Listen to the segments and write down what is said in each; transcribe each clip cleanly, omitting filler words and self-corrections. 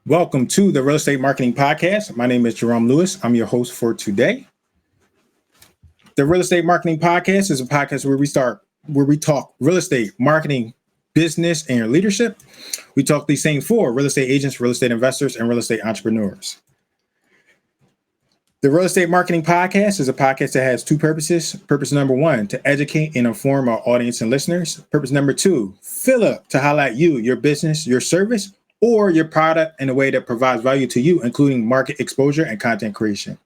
Welcome to the Real Estate Marketing Podcast. My name is Jerome Lewis. I'm your host for today. The Real Estate Marketing Podcast is a podcast where we talk real estate, marketing, business, and leadership. We talk these things for real estate agents, real estate investors, and real estate entrepreneurs. The Real Estate Marketing Podcast is a podcast that has two purposes. Purpose number one, to educate and inform our audience and listeners. Purpose number two, Phillip, to highlight you, your business, your service, or your product in a way that provides value to you, including market exposure and content creation.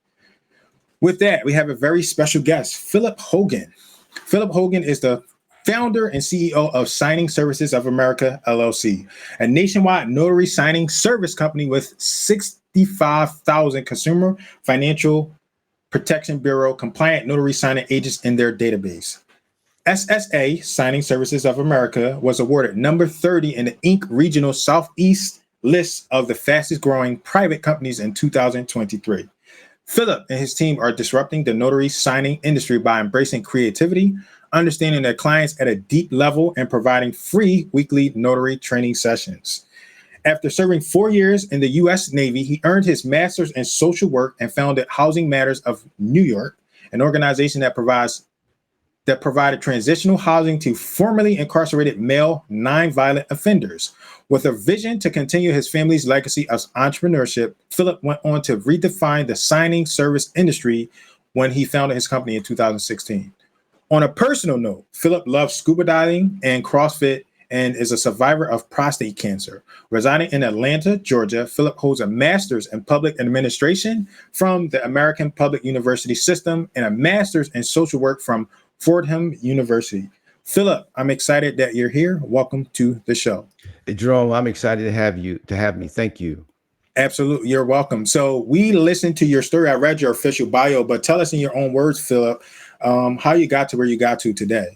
With that, we have a very special guest, Phillip Hogan. Phillip Hogan is the founder and CEO of Signing Services of America, LLC, a nationwide notary signing service company with 65,000 Consumer Financial Protection Bureau compliant notary signing agents in their database. SSA, Signing Services of America, was awarded number 30 in the Inc. Regional Southeast list of the fastest growing private companies in 2023. Phillip and his team are disrupting the notary signing industry by embracing creativity, understanding their clients at a deep level, and providing free weekly notary training sessions. After serving 4 years in the U.S. Navy, he earned his master's in social work and founded Housing Matters of New York, an organization that provided transitional housing to formerly incarcerated male nonviolent offenders. With a vision to continue his family's legacy of entrepreneurship, Phillip went on to redefine the signing service industry when he founded his company in 2016. On a personal note, Phillip loves scuba diving and CrossFit and is a survivor of prostate cancer. Residing in Atlanta, Georgia, Phillip holds a master's in public administration from the American Public University System and a master's in social work from Fordham University. Phillip, I'm excited that you're here. Welcome to the show. Hey, Jerome, I'm excited to have me. Thank you. Absolutely. You're welcome. So we listened to your story. I read your official bio, but tell us in your own words, Phillip, how you got to where you got to today.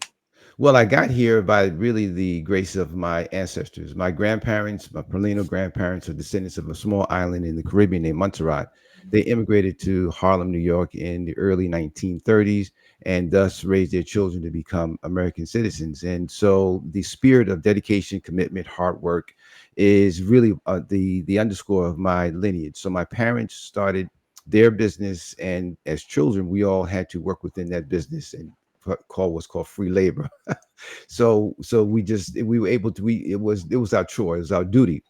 Well, I got here by really the grace of my ancestors. My grandparents, my paterno grandparents, are descendants of a small island in the Caribbean named Montserrat. They immigrated to Harlem, New York in the early 1930s and thus raised their children to become American citizens. And so the spirit of dedication, commitment, hard work is really the underscore of my lineage. So my parents started their business, and as children, we all had to work within that business and what's called free labor. So we were able to, it was our chore, it was our duty.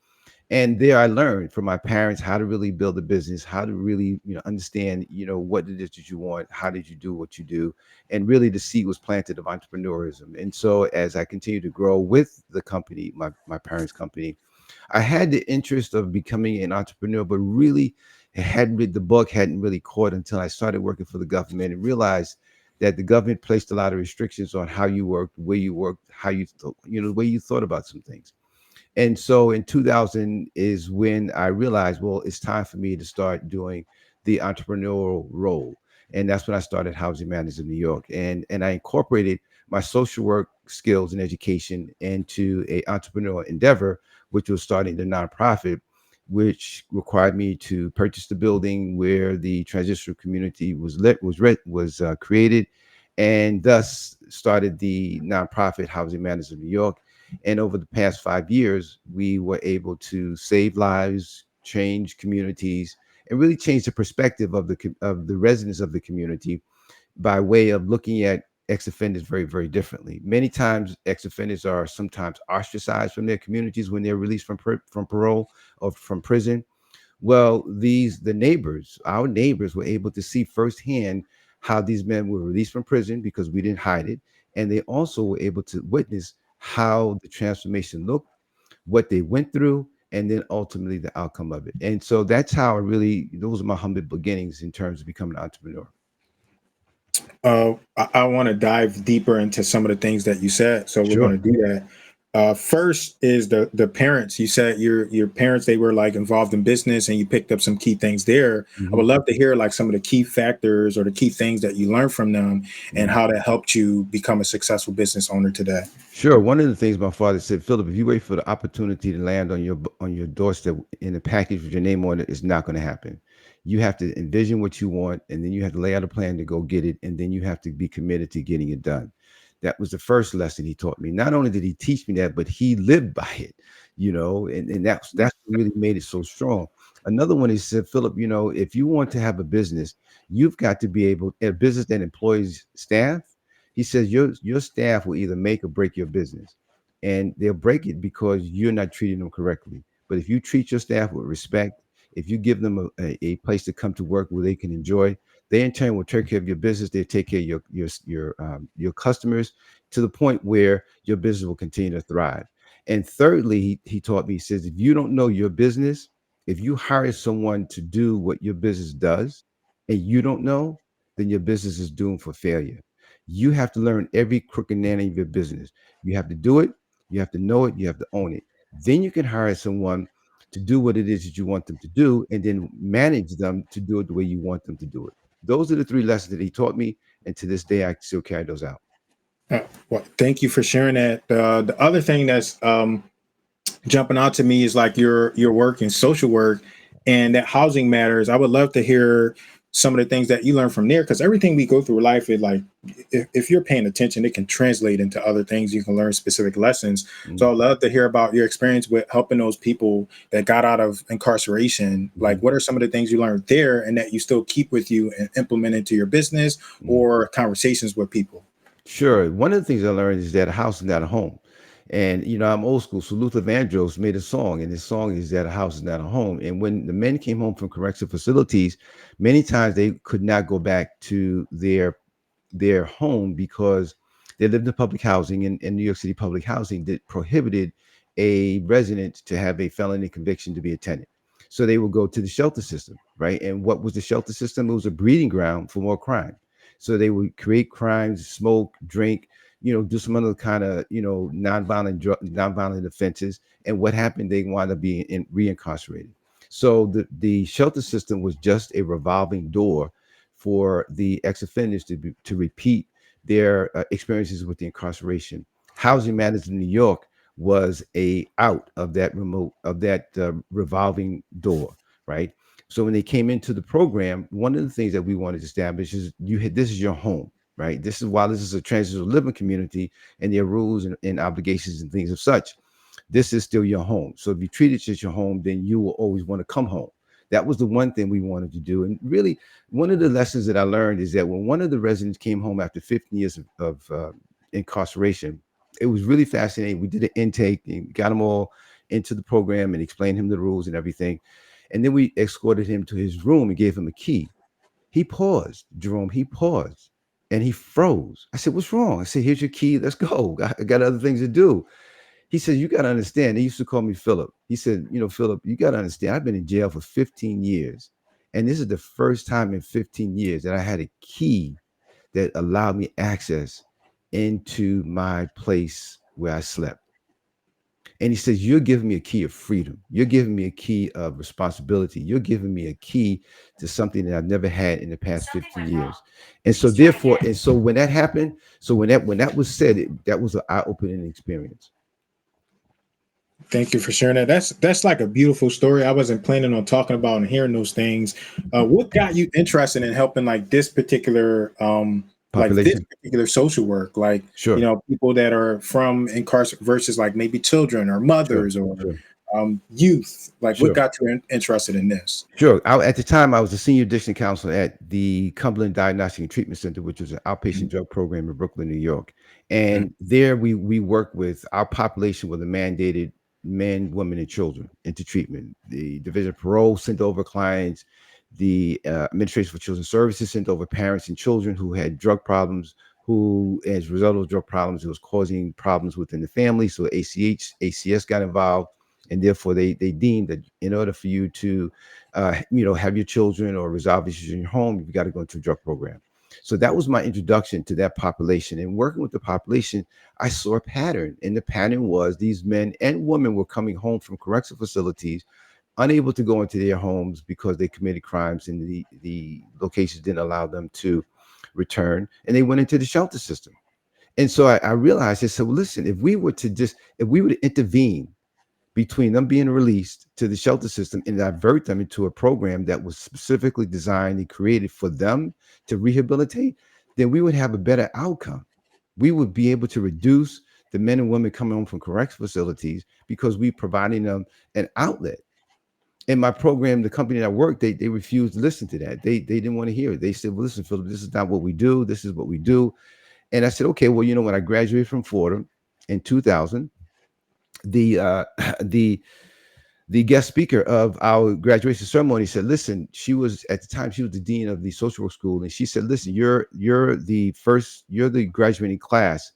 And there I learned from my parents how to really build a business, how to really, understand, what it is that you want, how did you do what you do, and really the seed was planted of entrepreneurism. And so as I continued to grow with the company, my parents' company, I had the interest of becoming an entrepreneur, but really the bug hadn't really caught until I started working for the government and realized that the government placed a lot of restrictions on how you worked, where you worked, how the way you thought about some things. And so in 2000 is when I realized, well, it's time for me to start doing the entrepreneurial role. And that's when I started Housing Matters of New York. And I incorporated my social work skills and education into a entrepreneurial endeavor, which was starting the nonprofit, which required me to purchase the building where the transitional community was created, and thus started the nonprofit Housing Matters of New York. And over the past 5 years, we were able to save lives, change communities, and really change the perspective of the residents of the community by way of looking at ex-offenders very, very differently. Many times, ex-offenders are sometimes ostracized from their communities when they're released from parole or from prison. Well, our neighbors were able to see firsthand how these men were released from prison because we didn't hide it. And they also were able to witness how the transformation looked, what they went through, and then ultimately the outcome of it. And so that's how those are my humble beginnings in terms of becoming an entrepreneur. I want to dive deeper into some of the things that you said. So we're going to do that. First is the parents. You said your parents, they were like involved in business and you picked up some key things there. Mm-hmm. I would love to hear like some of the key factors or the key things that you learned from them and how that helped you become a successful business owner today. Sure. One of the things my father said, Phillip, if you wait for the opportunity to land on your doorstep in a package with your name on it, it's not going to happen. You have to envision what you want, and then you have to lay out a plan to go get it, and then you have to be committed to getting it done. That was the first lesson he taught me. Not only did he teach me that, but he lived by it, and that's what really made it so strong. Another one, he said, Philip, if you want to have a business, you've got to be able, a business that employs staff. He says your staff will either make or break your business, and they'll break it because you're not treating them correctly. But if you treat your staff with respect, if you give them a place to come to work where they can enjoy, they in turn will take care of your business. They take care of your customers to the point where your business will continue to thrive. And thirdly, he taught me, he says, if you don't know your business, if you hire someone to do what your business does and you don't know, then your business is doomed for failure. You have to learn every crook and nanny of your business. You have to do it, you have to know it, you have to own it. Then you can hire someone to do what it is that you want them to do and then manage them to do it the way you want them to do it. Those are the three lessons that he taught me. And to this day, I still carry those out. Well, thank you for sharing that. The other thing that's jumping out to me is like your work in social work and that housing matters. I would love to hear some of the things that you learn from there, because everything we go through life is like, if you're paying attention, it can translate into other things. You can learn specific lessons. So I'd love to hear about your experience with helping those people that got out of incarceration. Like, what are some of the things you learned there and that you still keep with you and implement into your business or conversations with people? Sure. One of the things I learned is that a house is not a home. And, I'm old school. So Luther Vandross made a song, and his song is that a house is not a home. And when the men came home from correctional facilities, many times they could not go back to their home because they lived in public housing, and in New York City public housing that prohibited a resident to have a felony conviction to be a tenant. So they would go to the shelter system, right? And what was the shelter system? It was a breeding ground for more crime. So they would create crimes, smoke, drink, do some other kind of, nonviolent offenses. And what happened? They wound up being reincarcerated. So the shelter system was just a revolving door for the ex-offenders to repeat their experiences with the incarceration. Housing Matters in New York was a out of that revolving door, right? So when they came into the program, one of the things that we wanted to establish is this is your home, right? This is while this is a transitional living community and there are rules and obligations and things of such. This is still your home. So if you treat it as your home, then you will always want to come home. That was the one thing we wanted to do. And really, one of the lessons that I learned is that when one of the residents came home after 15 years of incarceration, it was really fascinating. We did an intake and got them all into the program and explained him the rules and everything. And then we escorted him to his room and gave him a key. He paused, Jerome. He paused and he froze. I said, "What's wrong?" I said, "Here's your key. Let's go. I got other things to do." He said, "You got to understand." They used to call me Philip. He said, "Philip, you got to understand. I've been in jail for 15 years. And this is the first time in 15 years that I had a key that allowed me access into my place where I slept." And he says, "You're giving me a key of freedom. You're giving me a key of responsibility. You're giving me a key to something that I've never had in the past 15 years." And so therefore, and so when that happened, so when that was said, that was an eye-opening experience. Thank you for sharing that. That's like a beautiful story. I wasn't planning on talking about and hearing those things. What got you interested in helping like this Population. particular social work? Like, Sure. people that are from incarceration versus like maybe children or Sure. mothers or Sure. youth. Like, what Sure. got you interested in this? Sure. At the time, I was a senior addiction counselor at the Cumberland Diagnostic and Treatment Center, which was an outpatient drug program in Brooklyn, New York. And there we work with our population with a mandated men, women, and children into treatment. The Division of Parole sent over clients. The Administration for Children's Services sent over parents and children who had drug problems, who, as a result of drug problems, it was causing problems within the family. So ACS got involved, and therefore they deemed that in order for you to have your children or resolve issues in your home, you've got to go into a drug program. So that was my introduction to that population. And working with the population, I saw a pattern. And the pattern was these men and women were coming home from correctional facilities, unable to go into their homes because they committed crimes and the locations didn't allow them to return. And they went into the shelter system. And so I realized, I said, well, listen, if we were to intervene between them being released to the shelter system and divert them into a program that was specifically designed and created for them to rehabilitate, then we would have a better outcome. We would be able to reduce the men and women coming home from correctional facilities because we providing them an outlet. In my program, the company that I worked, they refused to listen to that. They didn't want to hear it. They said, well, listen, Philip, this is not what we do. This is what we do. And I said, okay, well, you know, when I graduated from Florida in 2000, the the the guest speaker of our graduation ceremony said, listen, she was at the time, she was the dean of the social work school. And she said, listen, you're the graduating class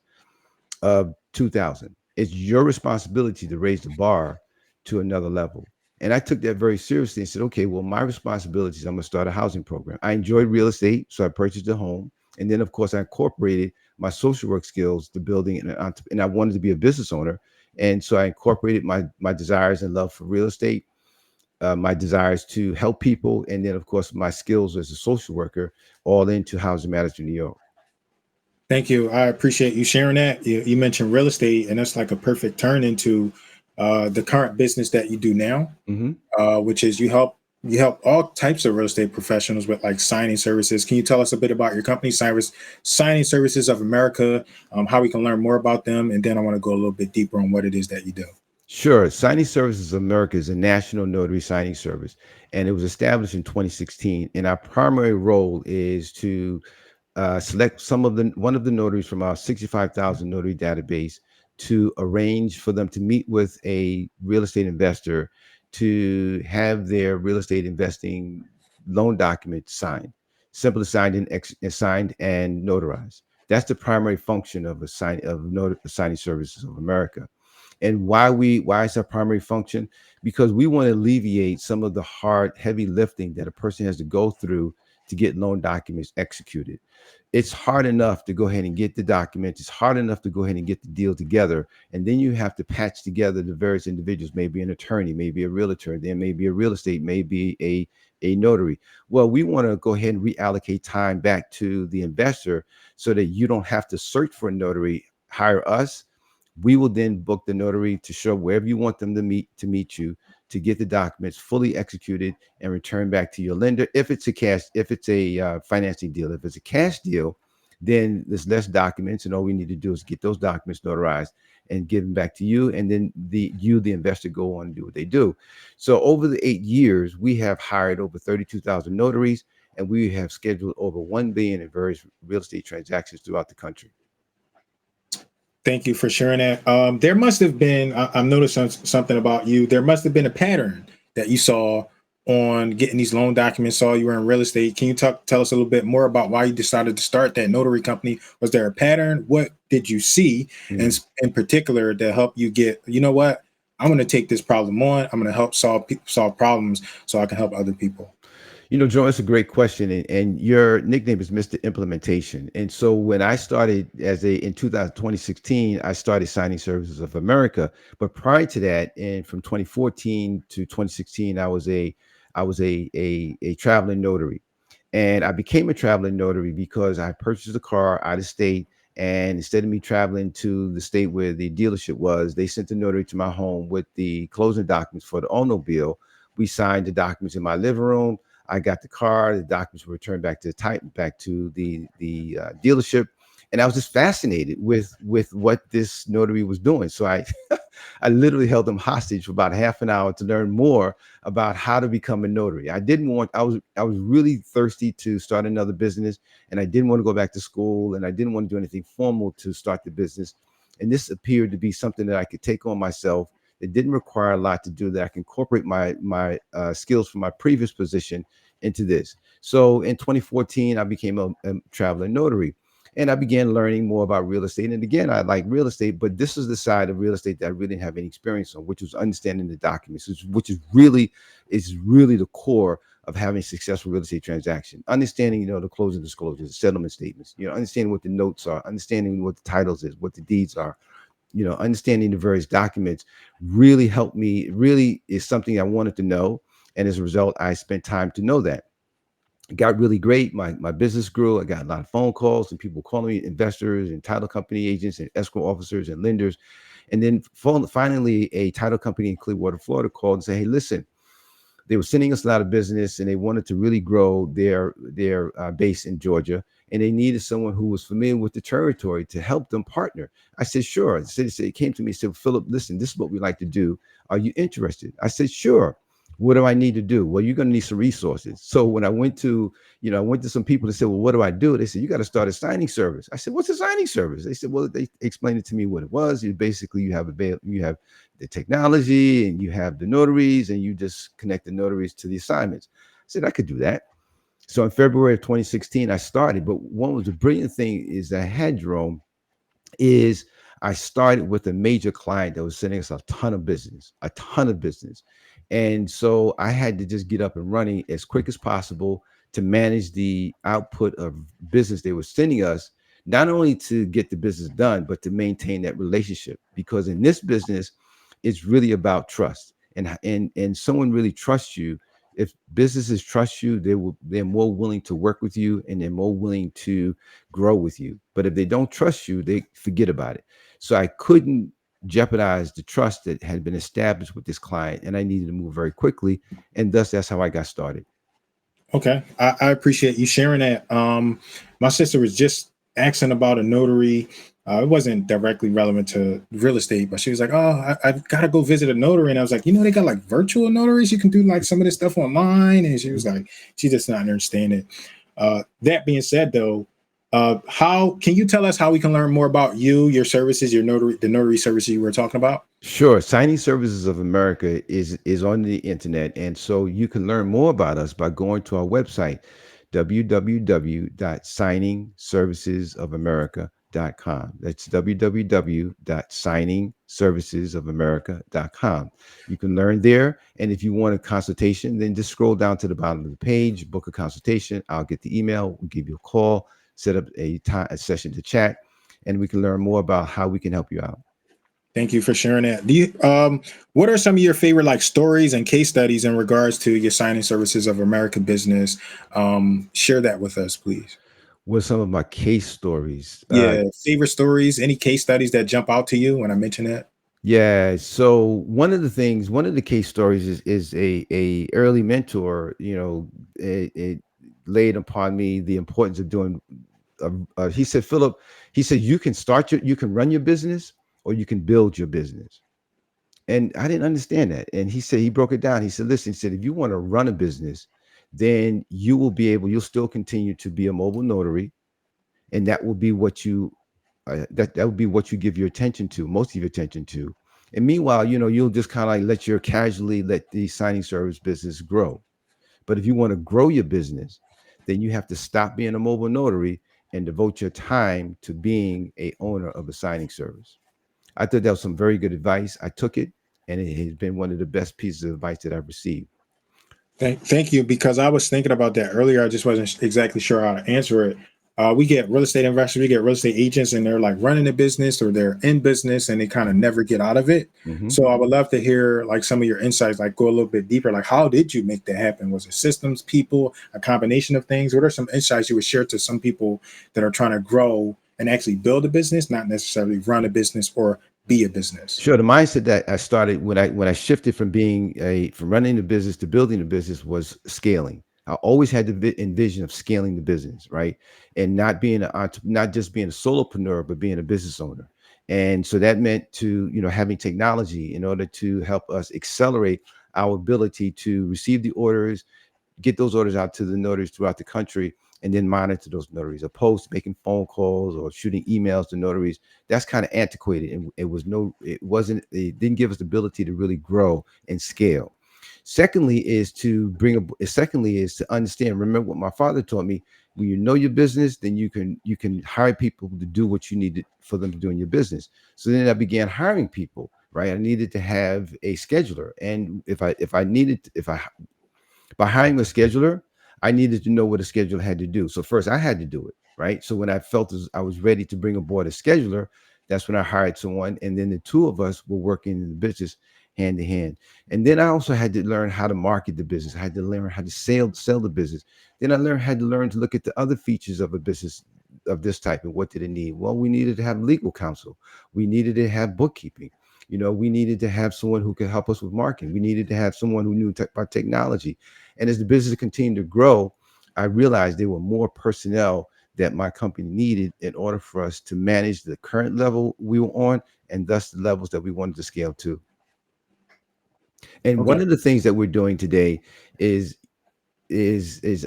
of 2000. It's your responsibility to raise the bar to another level. And I took that very seriously and said, okay, well, my responsibility is I'm going to start a housing program. I enjoyed real estate, so I purchased a home. And then, of course, I incorporated my social work skills to building, and I wanted to be a business owner. And so I incorporated my desires and love for real estate, my desires to help people, and then, of course, my skills as a social worker, all into Housing Matters in New York. Thank you. I appreciate you sharing that. You mentioned real estate, and that's like a perfect turn into the current business that you do now, Mm-hmm. which is you help all types of real estate professionals with like signing services. Can you tell us a bit about your company, Signing Services of America, how we can learn more about them, and then I want to go a little bit deeper on what it is that you do. Sure. Signing Services America is a national notary signing service, and it was established in 2016. And our primary role is to select one of the notaries from our 65,000 notary database to arrange for them to meet with a real estate investor to have their real estate investing loan document signed, simply signed and signed and notarized. That's the primary function of Signing Services of America. And why is our primary function? Because we want to alleviate some of the hard, heavy lifting that a person has to go through to get loan documents executed. It's hard enough to go ahead and get the documents. It's hard enough to go ahead and get the deal together. And then you have to patch together the various individuals, maybe an attorney, maybe a realtor, there may be a real estate, maybe a notary. Well, we want to go ahead and reallocate time back to the investor so that you don't have to search for a notary, hire us. We will then book the notary to show wherever you want them to meet you, to get the documents fully executed and return back to your lender. If it's a financing deal, if it's a cash deal, then there's less documents, and all we need to do is get those documents notarized and give them back to you, and then the investor, go on and do what they do. So over the 8 years, we have hired over 32,000 notaries, and we have scheduled over 1 billion in various real estate transactions throughout the country. Thank you for sharing that. There must have been, I've noticed something about you. There must have been a pattern that you saw on getting these loan documents, saw you were in real estate. Can you tell us a little bit more about why you decided to start that notary company? Was there a pattern? What did you see in particular to help you get, you know what, I'm going to take this problem on. I'm going to help solve problems so I can help other people. You know, Joe, that's a great question. And your nickname is Mr. Implementation. And so when I started in 2016, I started Signing Services of America. But prior to that, and from 2014 to 2016, I was a traveling notary. And I became a traveling notary because I purchased a car out of state. And instead of me traveling to the state where the dealership was, they sent the notary to my home with the closing documents for the automobile. We signed the documents in my living room. I got the car. The documents were returned back to the dealership, and I was just fascinated with what this notary was doing. So I I literally held them hostage for about half an hour to learn more about how to become a notary. I was really thirsty to start another business, and I didn't want to go back to school, and I didn't want to do anything formal to start the business. And this appeared to be something that I could take on myself. It didn't require a lot to do, that I can incorporate my skills from my previous position into this. So in 2014, I became a traveling notary, and I began learning more about real estate. And again, I like real estate, but this is the side of real estate that I really didn't have any experience on, which was understanding the documents, which is really the core of having a successful real estate transaction. Understanding, the closing disclosures, the settlement statements, understanding what the notes are, understanding what the titles is, what the deeds are, understanding the various documents really helped me, really is something I wanted to know. And as a result, I spent time to know that. It got really great. My business grew. I got a lot of phone calls and people calling me, investors and title company agents and escrow officers and lenders. And then finally, a title company in Clearwater, Florida called and said, hey, listen, they were sending us a lot of business and they wanted to really grow their base in Georgia. and they needed someone who was familiar with the territory to help them partner. I said, sure. It came to me and said, Philip, listen, this is what we like to do. Are you interested? I said, sure. What do I need to do? Well, you're going to need some resources. So when I went to some people that said, well, what do I do? They said, you got to start a signing service. I said, what's a signing service? They said, well, they explained it to me what it was. You have the technology, and you have the notaries, and you just connect the notaries to the assignments. I said, I could do that. So in February of 2016, I started. But one was the brilliant thing is that I had, Jerome, is I started with a major client that was sending us a ton of business, a ton of business. And so I had to just get up and running as quick as possible to manage the output of business they were sending us, not only to get the business done, but to maintain that relationship. Because in this business, it's really about trust. And someone really trusts you. If businesses trust you, they're more willing to work with you, and they're more willing to grow with you. But if they don't trust you, they forget about it. So I couldn't jeopardize the trust that had been established with this client, and I needed to move very quickly. And thus, that's how I got started. Okay, I appreciate you sharing that. My sister was just asking about a notary. It wasn't directly relevant to real estate, but she was like, "Oh, I've got to go visit a notary." And I was like, they got like virtual notaries. You can do like some of this stuff online. And she was like, she just not understand it. That being said, though, how can you tell us how we can learn more about you, your services, the notary services you were talking about? Sure. Signing Services of America is on the internet. And so you can learn more about us by going to our website, www.signingservicesofamerica.com. That's www.signingservicesofamerica.com. You can learn there. And if you want a consultation, then just scroll down to the bottom of the page, book a consultation. I'll get the email, we'll give you a call, set up a session to chat, and we can learn more about how we can help you out. Thank you for sharing that. What are some of your favorite like stories and case studies in regards to your signing services of America business? Share that with us, please. What some of my case stories? Yeah, favorite stories, any case studies that jump out to you when I mention that? Yeah. So one of the case stories is a early mentor. It laid upon me the importance of doing. He said, Philip, he said, you can run your business, or you can build your business. And I didn't understand that. And he said, he broke it down. He said, listen, he said, if you want to run a business, then you'll still continue to be a mobile notary, and that will be what you that would be what you give your attention to, most of your attention to. And meanwhile, you'll just kind of like let the signing service business grow. But if you want to grow your business, then you have to stop being a mobile notary and devote your time to being a owner of a signing service. I thought that was some very good advice. I took it, and it has been one of the best pieces of advice that I've received. Thank you, because I was thinking about that earlier. I just wasn't exactly sure how to answer it. We get real estate investors, we get real estate agents, and they're like running a business or they're in business and they kind of never get out of it. Mhm. So I would love to hear like some of your insights, like go a little bit deeper. Like, how did you make that happen? Was it systems, people, a combination of things? What are some insights you would share to some people that are trying to grow and actually build a business, not necessarily run a business or be a business? Sure. The mindset that I started when I shifted from running the business to building the business was scaling. I always had the envision of scaling the business, right, and not just being a solopreneur, but being a business owner. And so that meant having technology in order to help us accelerate our ability to receive the orders, get those orders out to the notaries throughout the country, and then monitor those notaries, opposed to making phone calls or shooting emails to notaries. That's kind of antiquated, and it didn't give us the ability to really grow and scale. Secondly is to understand. Remember what my father taught me: when you know your business, then you can hire people to do what you need for them to do in your business. So then I began hiring people. Right, I needed to have a scheduler, and by hiring a scheduler, I needed to know what a scheduler had to do. So first I had to do it, right? So when I felt as I was ready to bring aboard a scheduler, that's when I hired someone. And then the two of us were working in the business hand in hand. And then I also had to learn how to market the business. I had to learn how to sell the business. Then had to learn to look at the other features of a business of this type and what did it need? Well, we needed to have legal counsel. We needed to have bookkeeping. We needed to have someone who could help us with marketing. We needed to have someone who knew about technology. And as the business continued to grow, I realized there were more personnel that my company needed in order for us to manage the current level we were on, and thus the levels that we wanted to scale to. And one Okay. of the things that we're doing today is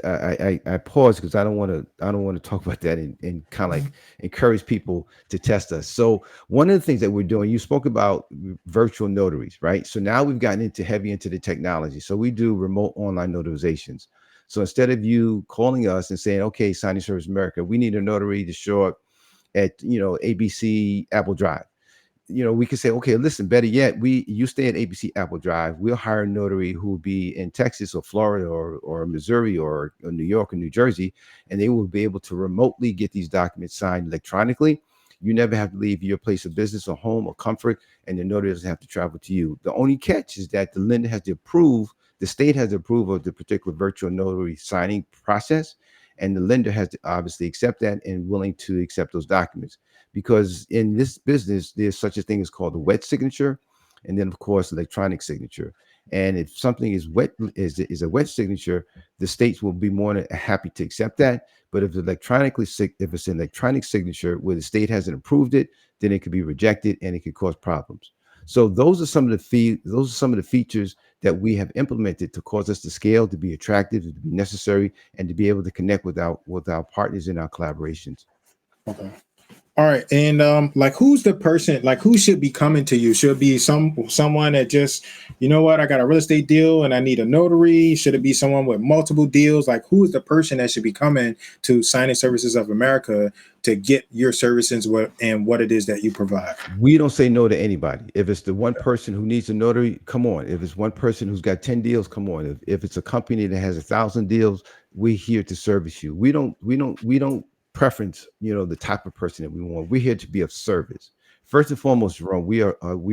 I pause because I don't want to talk about that and kind of like encourage people to test us. So one of the things that we're doing, you spoke about virtual notaries, right? So now we've gotten into heavy into the technology. So we do remote online notarizations. So instead of you calling us and saying, okay, Signing Service America, we need a notary to show up at ABC Apple Drive, we could say, okay, listen, better yet, you stay at ABC Apple Drive. We'll hire a notary who will be in Texas or Florida or Missouri or New York or New Jersey, and they will be able to remotely get these documents signed electronically. You never have to leave your place of business or home or comfort, and the notary doesn't have to travel to you. The only catch is that the lender has to approve, the state has to approve of the particular virtual notary signing process, and the lender has to obviously accept that and willing to accept those documents, because in this business there's such a thing as called a wet signature, and then of course electronic signature. And if something is wet, is a wet signature, the states will be more than happy to accept that. But if it's an electronic signature where the state hasn't approved it, then it could be rejected and it could cause problems. So those are some of the features that we have implemented to cause us to scale, to be attractive, to be necessary, and to be able to connect with our partners in our collaborations. Okay. All right, and like, who's the person? Like, who should be coming to you? Should it be someone that just, you know what, I got a real estate deal and I need a notary? Should it be someone with multiple deals? Like, who is the person that should be coming to Signing Services of America to get your services and what it is that you provide? We don't say no to anybody. If it's the one person who needs a notary, come on. If it's one person who's got 10 deals, come on. If it's a company that has 1,000 deals, we're here to service you. We don't preference, the type of person that we want. We're here to be of service. First and foremost, Jerome, we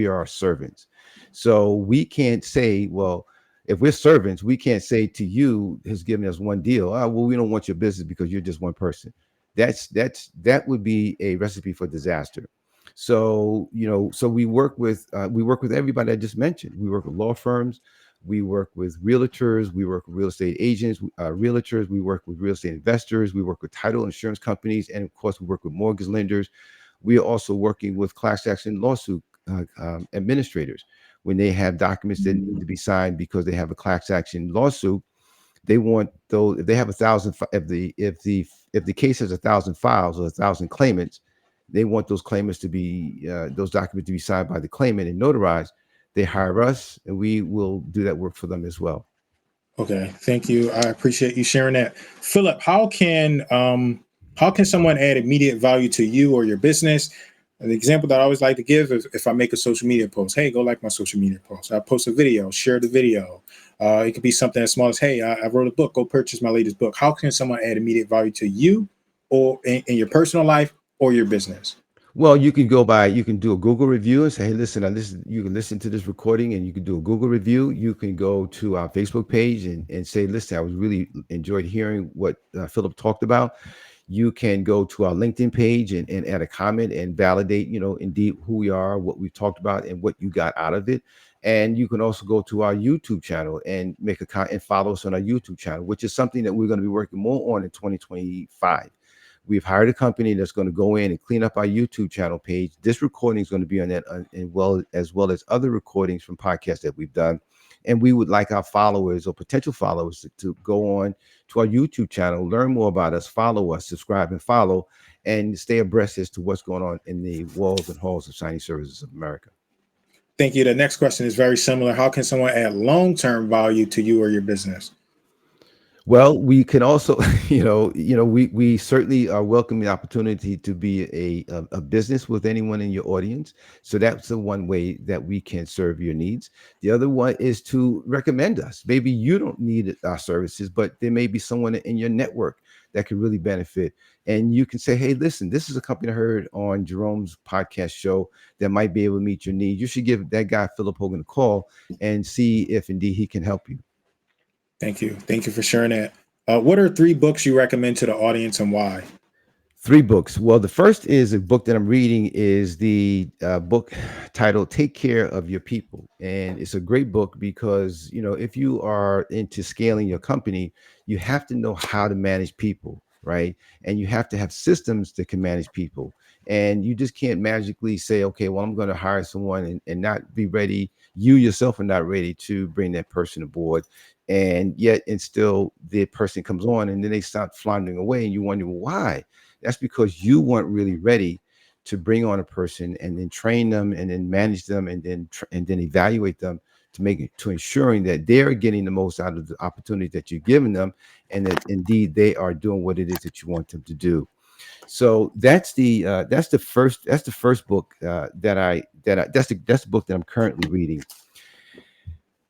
are servants. So we can't say, well, if we're servants, we can't say to you who's giving us one deal, well, we don't want your business because you're just one person. That would be a recipe for disaster. So we work with everybody I just mentioned. We work with law firms, we work with realtors, we work with real estate agents, realtors, we work with real estate investors, we work with title insurance companies, and of course we work with mortgage lenders. We are also working with class action lawsuit administrators when they have documents that need to be signed because they have a class action lawsuit. They want, though, if they have 1,000, if the case has 1,000 files or 1,000 claimants, they want those claimants to be those documents to be signed by the claimant and notarized. They hire us, and we will do that work for them as well. Okay, thank you. I appreciate you sharing that. Philip, how can someone add immediate value to you or your business? The example that I always like to give is if I make a social media post, hey, go like my social media post. I post a video, share the video. It could be something as small as, hey, I wrote a book, go purchase my latest book. How can someone add immediate value to you or in your personal life or your business? Well, you can do a Google review and say, hey, listen, you can listen to this recording and you can do a Google review. You can go to our Facebook page and say, listen, I was really enjoyed hearing what Philip talked about. You can go to our LinkedIn page and add a comment and validate, indeed who we are, what we've talked about, and what you got out of it. And you can also go to our YouTube channel and make a comment and follow us on our YouTube channel, which is something that we're going to be working more on in 2025. We've hired a company that's going to go in and clean up our YouTube channel page. This recording is going to be on that, as well as other recordings from podcasts that we've done. And we would like our followers or potential followers to go on to our YouTube channel, learn more about us, follow us, subscribe and follow, and stay abreast as to what's going on in the walls and halls of Signing Services of America. Thank you. The next question is very similar. How can someone add long-term value to you or your business? Well, we can also, we certainly are welcoming the opportunity to be a business with anyone in your audience. So that's the one way that we can serve your needs. The other one is to recommend us. Maybe you don't need our services, but there may be someone in your network that could really benefit. And you can say, hey, listen, this is a company I heard on Jerome's podcast show that might be able to meet your needs. You should give that guy, Phillip Hogan, a call and see if indeed he can help you. Thank you. Thank you for sharing that. What are 3 books you recommend to the audience and why? 3 books. Well, the first is a book that I'm reading is the book titled Take Care of Your People. And it's a great book because, if you are into scaling your company, you have to know how to manage people. right? And you have to have systems that can manage people. And you just can't magically say, okay, well, I'm going to hire someone and not be ready. You yourself are not ready to bring that person aboard. And yet, and still the person comes on and then they start floundering away and you wonder why. That's because you weren't really ready to bring on a person and then train them and then manage them and then evaluate them to make it to ensuring that they're getting the most out of the opportunity that you're giving them, and that indeed they are doing what it is that you want them to do. So that's the first book that's the book that I'm currently reading.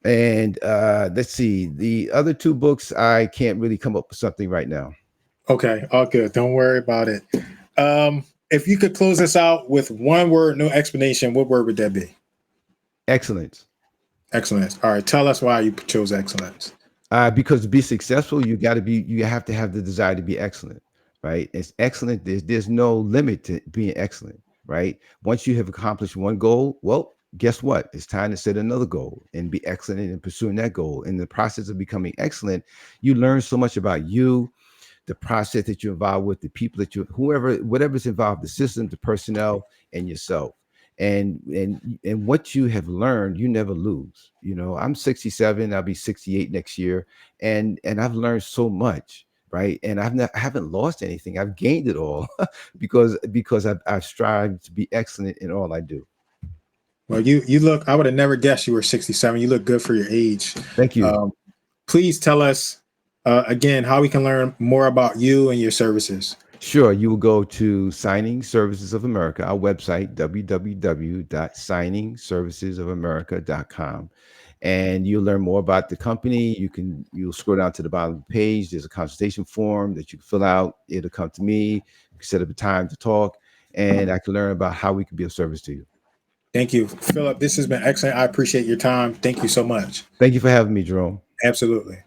And let's see, the other two books I can't really come up with something right now. Okay, all good. Don't worry about it. If you could close us out with one word, no explanation, what word would that be? Excellence. Excellence. All right. Tell us why you chose excellence. Because to be successful, you have to have the desire to be excellent, right? It's excellent. There's no limit to being excellent, right? Once you have accomplished one goal, well, guess what? It's time to set another goal and be excellent in pursuing that goal. In the process of becoming excellent, you learn so much about you, the process that you're involved with, the people that whatever's involved, the system, the personnel, and yourself. And what you have learned, you never lose. I'm 67, I'll be 68 next year, and I've learned so much, right? And I haven't lost anything. I've gained it all because I've strived to be excellent in all I do. Well, you look, I would have never guessed you were 67. You look good for your age. Thank you. Please tell us again how we can learn more about you and your services. Sure. You will go to Signing Services of America, our website, www.signingservicesofamerica.com. And you'll learn more about the company. You'll scroll down to the bottom of the page. There's a consultation form that you can fill out. It'll come to me. You can set up a time to talk, and I can learn about how we can be of service to you. Thank you, Philip. This has been excellent. I appreciate your time. Thank you so much. Thank you for having me, Jerome. Absolutely.